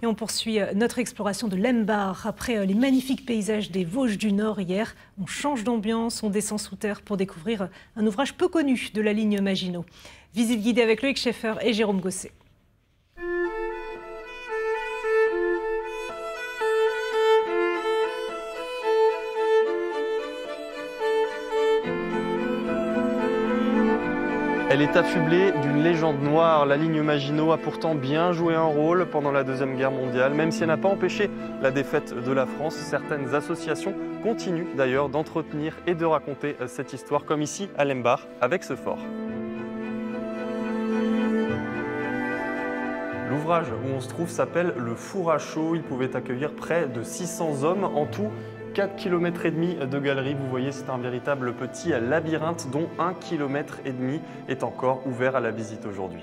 Et on poursuit notre exploration de Lembar. Après les magnifiques paysages des Vosges du Nord hier, on change d'ambiance, on descend sous terre pour découvrir un ouvrage peu connu de la ligne Maginot. Visite guidée avec Loïc Schaeffer et Jérôme Gosset. Elle est affublée d'une légende noire. La ligne Maginot a pourtant bien joué un rôle pendant la Deuxième Guerre mondiale. Même si elle n'a pas empêché la défaite de la France, certaines associations continuent d'ailleurs d'entretenir et de raconter cette histoire, comme ici à Lembar avec ce fort. L'ouvrage où on se trouve s'appelle le Four à Chaux. Il pouvait accueillir près de 600 hommes en tout. 4,5 km de galeries, vous voyez, c'est un véritable petit labyrinthe dont 1,5 km est encore ouvert à la visite aujourd'hui.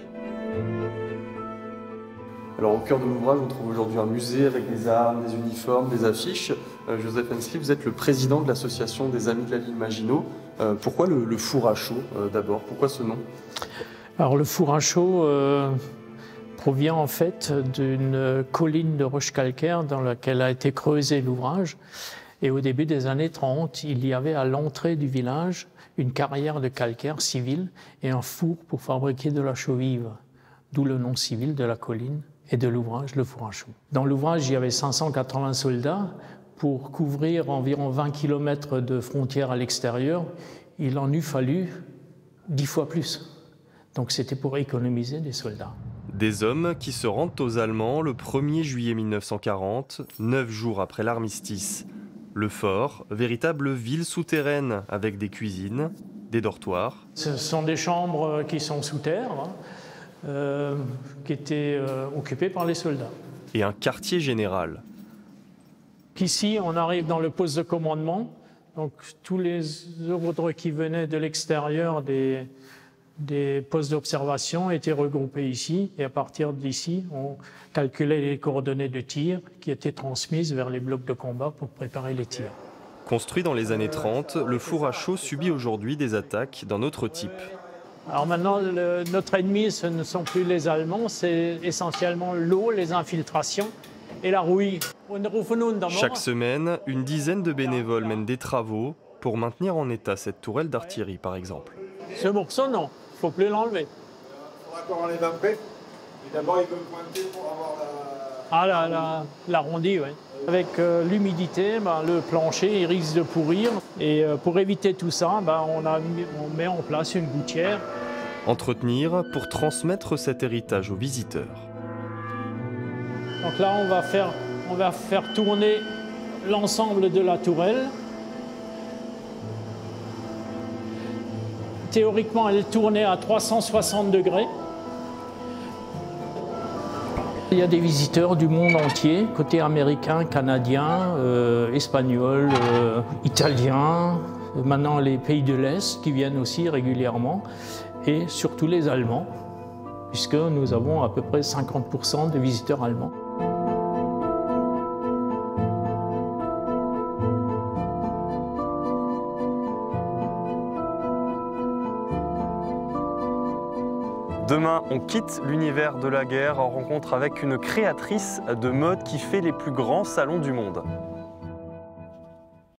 Alors au cœur de l'ouvrage, on trouve aujourd'hui un musée avec des armes, des uniformes, des affiches. Joseph Hensley, vous êtes le président de l'association des Amis de la ligne Maginot. Pourquoi le Four à Chaux d'abord? Pourquoi ce nom? Alors le Four à Chaux provient en fait d'une colline de roches calcaires dans laquelle a été creusé l'ouvrage. Et au début des années 30, il y avait à l'entrée du village une carrière de calcaire civile et un four pour fabriquer de la chaux vive, d'où le nom civil de la colline et de l'ouvrage, le Four à Chaux. Dans l'ouvrage, il y avait 580 soldats. Pour couvrir environ 20 km de frontières à l'extérieur, il en eût fallu 10 fois plus. Donc c'était pour économiser des soldats. Des hommes qui se rendent aux Allemands le 1er juillet 1940, 9 jours après l'armistice. Le fort, véritable ville souterraine avec des cuisines, des dortoirs. Ce sont des chambres qui sont sous terre, qui étaient occupées par les soldats. Et un quartier général. Ici, on arrive dans le poste de commandement. Donc, tous les ordres qui venaient de l'extérieur des postes d'observation étaient regroupés ici. Et à partir d'ici, on calculait les coordonnées de tir qui étaient transmises vers les blocs de combat pour préparer les tirs. Construit dans les années 30, le Four à Chaux subit aujourd'hui des attaques d'un autre type. Alors maintenant, notre ennemi, ce ne sont plus les Allemands, c'est essentiellement l'eau, les infiltrations et la rouille. Chaque semaine, une dizaine de bénévoles mènent des travaux pour maintenir en état cette tourelle d'artillerie, par exemple. Ce morceau, non, il ne faut plus l'enlever. Il faudra qu'on enlève après. Et d'abord, il peut pointer pour avoir l'arrondi, oui. Avec l'humidité, le plancher il risque de pourrir. Et pour éviter tout ça, on met en place une gouttière. Entretenir pour transmettre cet héritage aux visiteurs. Donc là, on va faire tourner l'ensemble de la tourelle. Théoriquement, elle est tournée à 360 degrés. Il y a des visiteurs du monde entier, côté américain, canadien, espagnol, italien, maintenant les pays de l'Est qui viennent aussi régulièrement, et surtout les Allemands, puisque nous avons à peu près 50% de visiteurs allemands. Demain, on quitte l'univers de la guerre en rencontre avec une créatrice de mode qui fait les plus grands salons du monde.